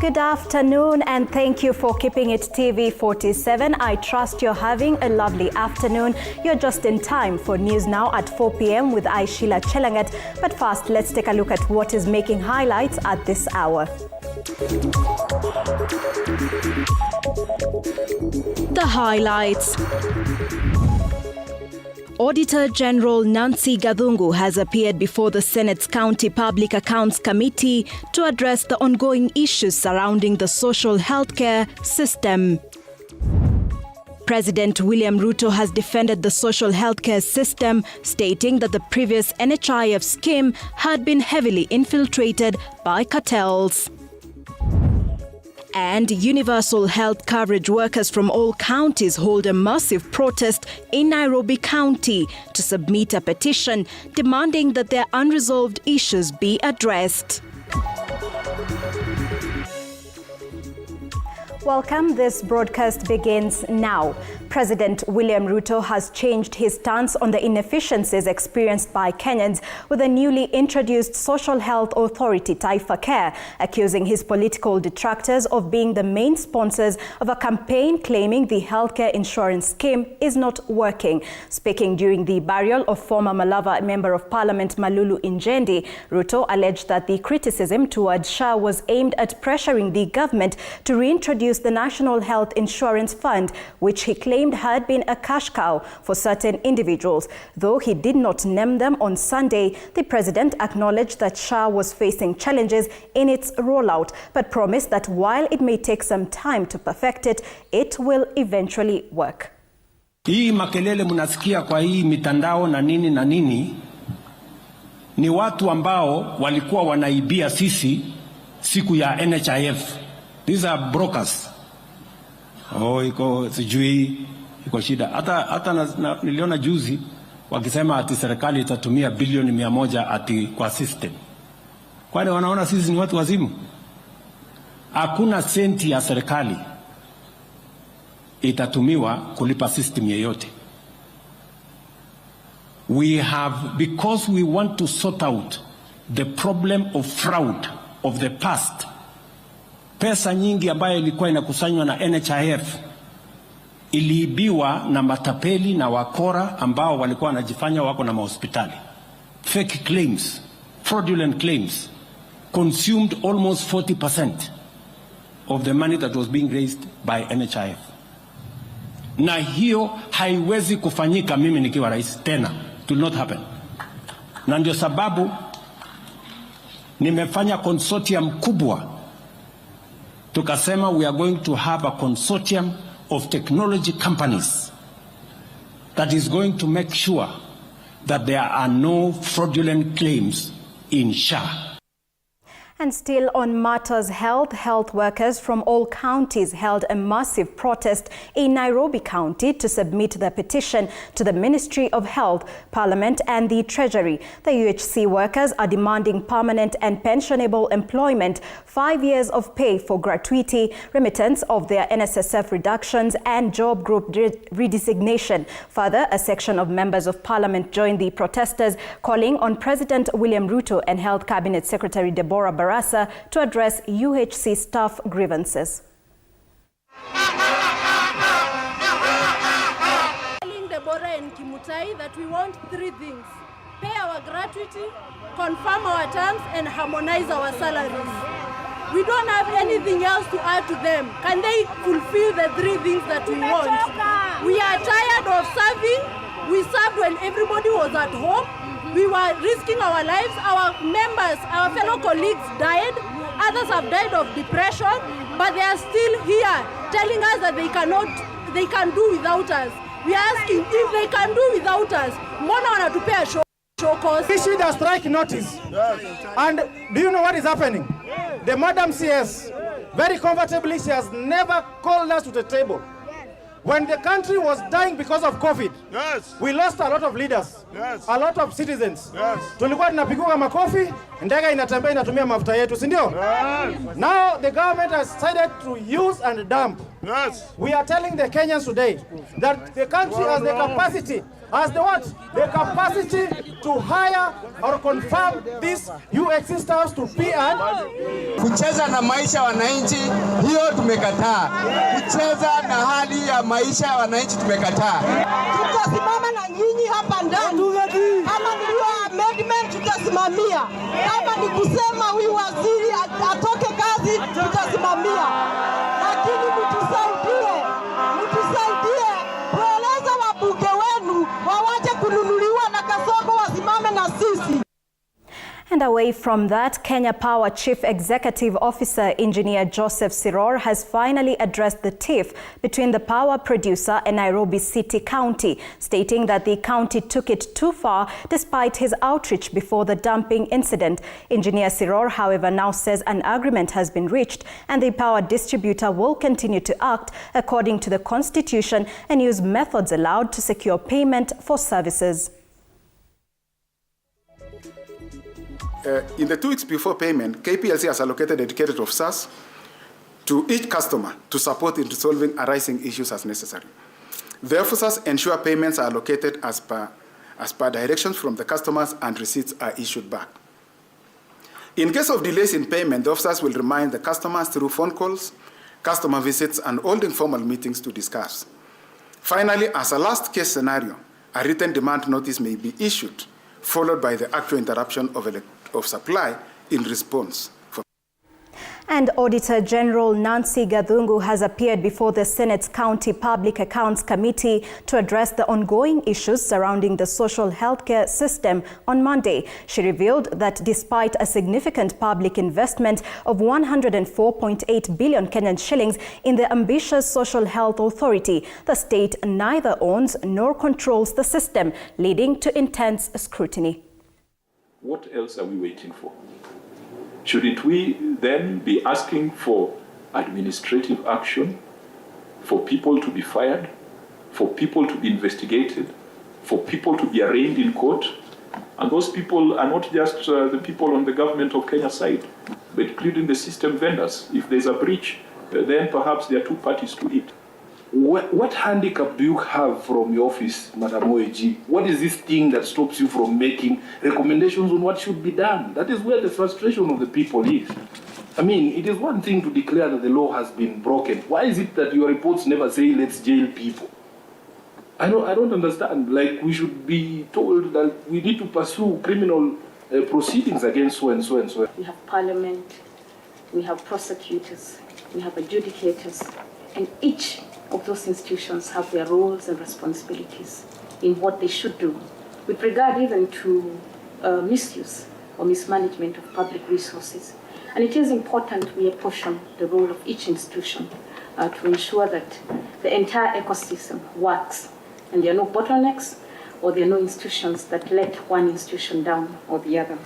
Good afternoon and thank you for keeping it TV47. I trust you're having a lovely afternoon. You're just in time for News Now at 4 p.m. with Sheila Chelangat. But first, let's take a look at what is making highlights at this hour. The highlights. Auditor General Nancy Gathungu has appeared before the Senate's County Public Accounts Committee to address the ongoing issues surrounding the social healthcare system. President William Ruto has defended the social healthcare system, stating that the previous NHIF scheme had been heavily infiltrated by cartels. And universal health coverage workers from all counties hold a massive protest in Nairobi County to submit a petition demanding that their unresolved issues be addressed. Welcome. This broadcast begins now. President William Ruto has changed his stance on the inefficiencies experienced by Kenyans with the newly introduced Social Health Authority, Taifa Care, accusing his political detractors of being the main sponsors of a campaign claiming the healthcare insurance scheme is not working. Speaking during the burial of former Malava Member of Parliament Malulu Injendi, Ruto alleged that the criticism towards SHA was aimed at pressuring the government to reintroduce the National Health Insurance Fund, which he claimed had been a cash cow for certain individuals. Though he did not name them on Sunday, the president acknowledged that SHA was facing challenges in its rollout, but promised that while it may take some time to perfect it, it will eventually work. Hii makelele munasikia kwa hii mitandao na nini ni watu ambao walikuwa wanaibia sisi siku ya NHIF. These are brokers. Iko sijui iko shida. Hata niliona juzi wakisema ati serikali itatumia bilioni 100 ati kwa system. Kwani wanaona sisi ni watu wazimu? Hakuna senti ya serikali itatumiwa kulipa system yeyote. Because we want to sort out the problem of fraud of the past. Pesa nyingi ambayo ilikuwa inakusanywa na NHIF iliibiwa na matapeli na wakora ambao walikuwa wanajifanya wako na mahospitali. Fake claims, fraudulent claims consumed almost 40% of the money that was being raised by NHIF. Na hiyo haiwezi kufanyika mimi nikiwa rais tena. It will not happen. Na ndio sababu nimefanya consortium kubwa. Tukasema we are going to have a consortium of technology companies that is going to make sure that there are no fraudulent claims in SHA. And still on matters health workers from all counties held a massive protest in Nairobi County to submit their petition to the Ministry of Health, Parliament and the Treasury. The UHC workers are demanding permanent and pensionable employment, 5 years of pay for gratuity, remittance of their NSSF reductions and job group redesignation. Further, a section of members of Parliament joined the protesters, calling on President William Ruto and Health Cabinet Secretary Deborah Barasa to address UHC staff grievances. Telling Deborah and Kimutai that we want 3 things: pay our gratuity, confirm our terms, and harmonize our salaries. We don't have anything else to add to them. Can they fulfill the 3 things that we want? We are tired of serving. We served when everybody was at home. We were risking our lives. Our members, our fellow colleagues died. Others have died of depression, but they are still here telling us that they can do without us. We are asking if they can do without us. Mbona wanatupea show cause? We issued a strike notice. And do you know what is happening? The Madam CS, very comfortably, she has never called us to the table. When the country was dying because of COVID, we lost a lot of leaders, a lot of citizens. Tulikuwa tunapigwa makofi, ndege inatembea inatumia mafuta yetu, si ndio? Now the government has decided to use and dump Yes. We are telling the Kenyans today that the country has the capacity, the capacity to hire or confirm these UX staffs to be and kucheza na maisha ya wananchi, hiyo tumekataa. Kucheza na hali ya maisha ya wananchi tumekataa. Tutasimama na nyinyi hapa ndani. Kama ni amendment tutasimamia. Kama ni kusema huyu waziri atoke kazi tutasimamia. Lakini mtusaidie kueleza wabunge wenu wawache kununuliwa na kasoko wasimame na sisi. And away from that, Kenya Power Chief Executive Officer Engineer Joseph Siror has finally addressed the tiff between the power producer and Nairobi City County, stating that the county took it too far despite his outreach before the dumping incident. Engineer Siror, however, now says an agreement has been reached and the power distributor will continue to act according to the Constitution and use methods allowed to secure payment for services. In the 2 weeks before payment, KPLC has allocated dedicated officers to each customer to support in resolving arising issues as necessary. The officers ensure payments are allocated as per directions from the customers and receipts are issued back. In case of delays in payment, the officers will remind the customers through phone calls, customer visits, and holding formal meetings to discuss. Finally, as a last case scenario, a written demand notice may be issued, followed by the actual interruption of supply in response. And Auditor General Nancy Gathungu has appeared before the Senate's County Public Accounts Committee to address the ongoing issues surrounding the social healthcare system on Monday. She revealed that despite a significant public investment of 104.8 billion Kenyan shillings in the ambitious Social Health Authority, the state neither owns nor controls the system, leading to intense scrutiny. What else are we waiting for? Shouldn't we then be asking for administrative action, for people to be fired, for people to be investigated, for people to be arraigned in court? And those people are not just the people on the government of Kenya side, but including the system vendors. If there's a breach, then perhaps there are two parties to it. What handicap do you have from your office, Madam OAG? What is this thing that stops you from making recommendations on what should be done? That is where the frustration of the people is. I mean, it is one thing to declare that the law has been broken. Why is it that your reports never say, let's jail people? I don't understand. Like, we should be told that we need to pursue criminal proceedings against so and so and so. We have parliament, we have prosecutors, we have adjudicators, and each of those institutions have their roles and responsibilities in what they should do with regard even to misuse or mismanagement of public resources. And it is important we apportion the role of each institution to ensure that the entire ecosystem works and there are no bottlenecks or there are no institutions that let one institution down or the other.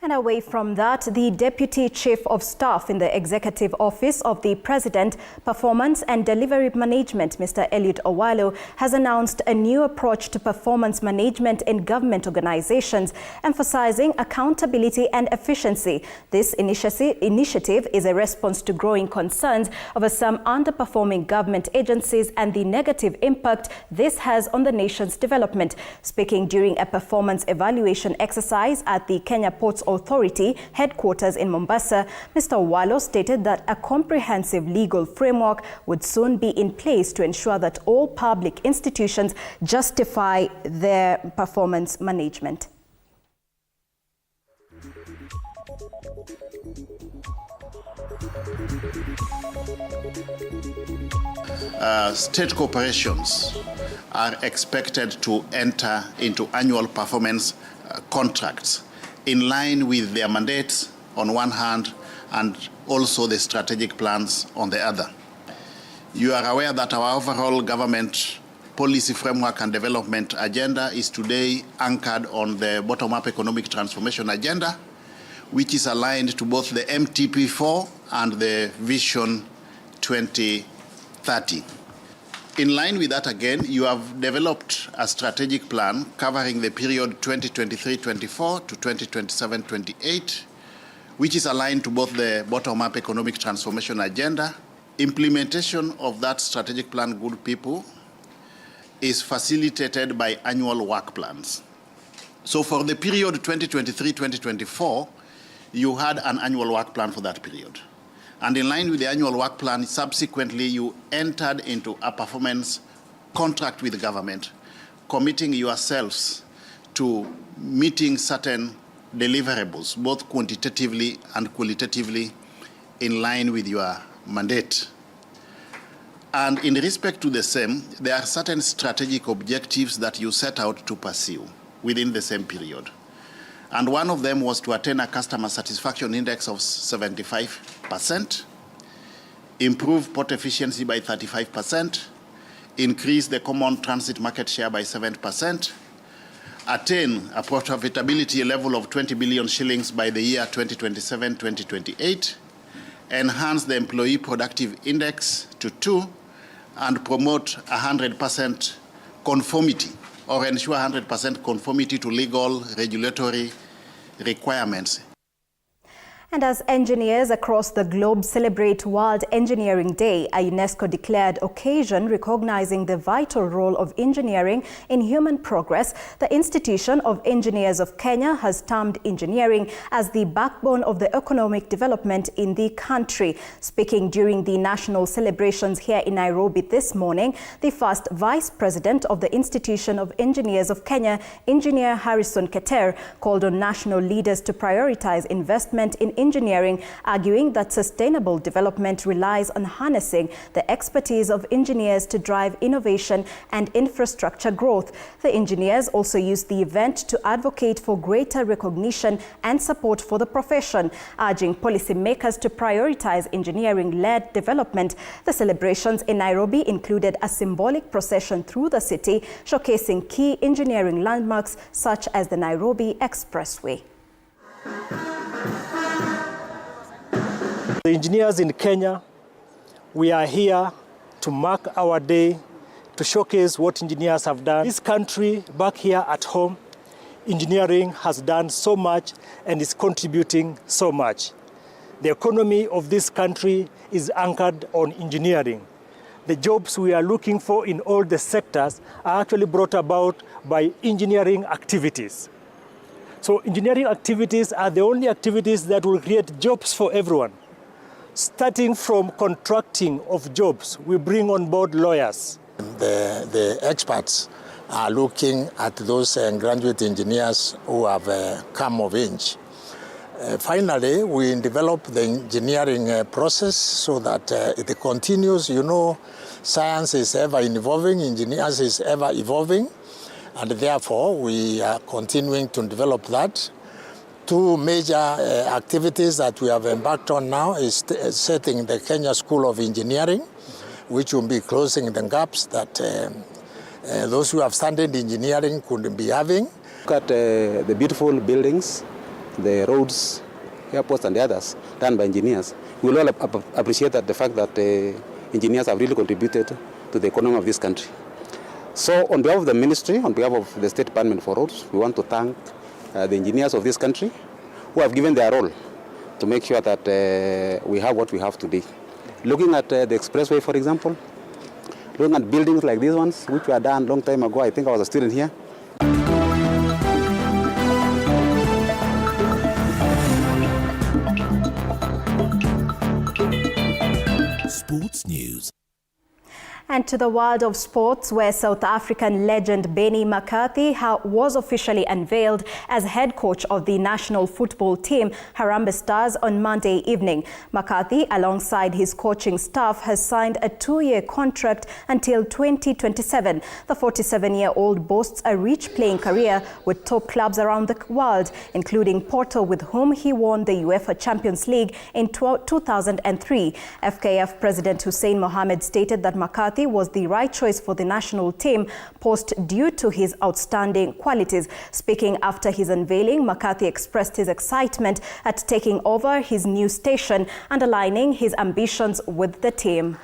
And away from that, the Deputy Chief of Staff in the Executive Office of the President, Performance and Delivery Management, Mr. Eliud Owalo, has announced a new approach to performance management in government organizations, emphasizing accountability and efficiency. This initiative is a response to growing concerns over some underperforming government agencies and the negative impact this has on the nation's development. Speaking during a performance evaluation exercise at the Kenya Ports Authority headquarters in Mombasa, Mr. Owalo stated that a comprehensive legal framework would soon be in place to ensure that all public institutions justify their performance management. State corporations are expected to enter into annual performance contracts in line with their mandates on one hand and also the strategic plans on the other. You are aware that our overall government policy framework and development agenda is today anchored on the bottom-up economic transformation agenda, which is aligned to both the MTP4 and the Vision 2030. In line with that, again, you have developed a strategic plan covering the period 2023-24 to 2027-28, which is aligned to both the bottom-up economic transformation agenda Implementation of that strategic plan, good people, is facilitated by annual work plans. So for the period 2023-2024, you had an annual work plan for that period. And in line with the annual work plan, subsequently you entered into a performance contract with the government, committing yourselves to meeting certain deliverables, both quantitatively and qualitatively, in line with your mandate. And in respect to the same, there are certain strategic objectives that you set out to pursue within the same period. And one of them was to attain a customer satisfaction index of 75%, improve port efficiency by 35%, increase the common transit market share by 7%, attain a profitability level of 20 billion shillings by the year 2027-2028, enhance the employee productive index to 2, and promote 100% conformity, or ensure 100% conformity to legal regulatory requirements. And as engineers across the globe celebrate World Engineering Day, a UNESCO-declared occasion recognizing the vital role of engineering in human progress, the Institution of Engineers of Kenya has termed engineering as the backbone of the economic development in the country. Speaking during the national celebrations here in Nairobi this morning, the first Vice President of the Institution of Engineers of Kenya, Engineer Harrison Keter, called on national leaders to prioritize investment in engineering, arguing that sustainable development relies on harnessing the expertise of engineers to drive innovation and infrastructure growth. The engineers also used the event to advocate for greater recognition and support for the profession, urging policymakers to prioritize engineering-led development. The celebrations in Nairobi included a symbolic procession through the city, showcasing key engineering landmarks such as the Nairobi Expressway. The engineers in Kenya, we are here to mark our day, to showcase what engineers have done. This country, back here at home, engineering has done so much and is contributing so much. The economy of this country is anchored on engineering. The jobs we are looking for in all the sectors are actually brought about by engineering activities. So engineering activities are the only activities that will create jobs for everyone. Starting from contracting of jobs, we bring on board lawyers. The experts are looking at those graduate engineers who have come of age. Finally, we develop the engineering process so that it continues. You know, science is ever evolving, engineers is ever evolving, and therefore we are continuing to develop that. Two major activities that we have embarked on now is setting the Kenya School of Engineering, which will be closing the gaps that those who have studied engineering could be having. Look at the beautiful buildings, the roads, airports and the others done by engineers. We will all appreciate that the fact that engineers have really contributed to the economy of this country. So on behalf of the ministry, on behalf of the State Department for Roads, we want to thank the engineers of this country who have given their role to make sure that we have what we have today. Looking at the expressway, for example, looking at buildings like these ones, which were done a long time ago. I think I was a student here. Sports News. And to the world of sports, where South African legend Benny McCarthy was officially unveiled as head coach of the national football team, Harambee Stars, on Monday evening. McCarthy, alongside his coaching staff, has signed a 2-year contract until 2027. The 47-year-old boasts a rich playing career with top clubs around the world, including Porto, with whom he won the UEFA Champions League in 2003. FKF President Hussein Mohamed stated that McCarthy was the right choice for the national team post due to his outstanding qualities. Speaking after his unveiling, McCarthy expressed his excitement at taking over his new station, underlining his ambitions with the team.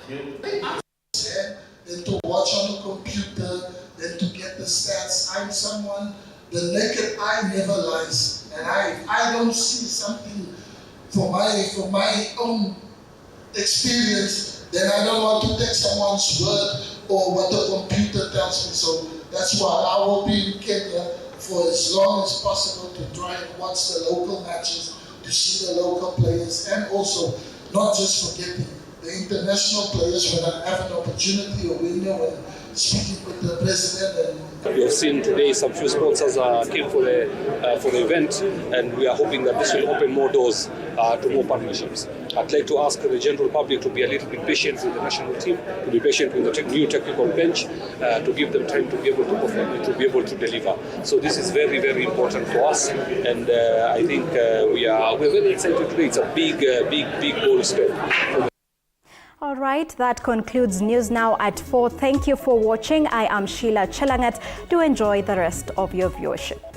Then to watch on the computer, then to get the stats. I'm someone, the naked eye never lies. And I don't see something from my own experience, then I don't want to take someone's word or what the computer tells me. So that's why I will be in Kenya for as long as possible to try and watch the local matches, to see the local players, and also not just forgetting the international players when I have an opportunity or window when speaking with the president. We have seen today some few sponsors came for the event, and we are hoping that this will open more doors to more partnerships. I'd like to ask the general public to be a little bit patient with the national team, to be patient with the new technical bench, to give them time to be able to perform, to be able to deliver. So this is very, very important for us, and I think we're very excited today. It's a big bold step. All right, that concludes News Now at 4. Thank you for watching. I am Sheila Chelangat. Do enjoy the rest of your viewership.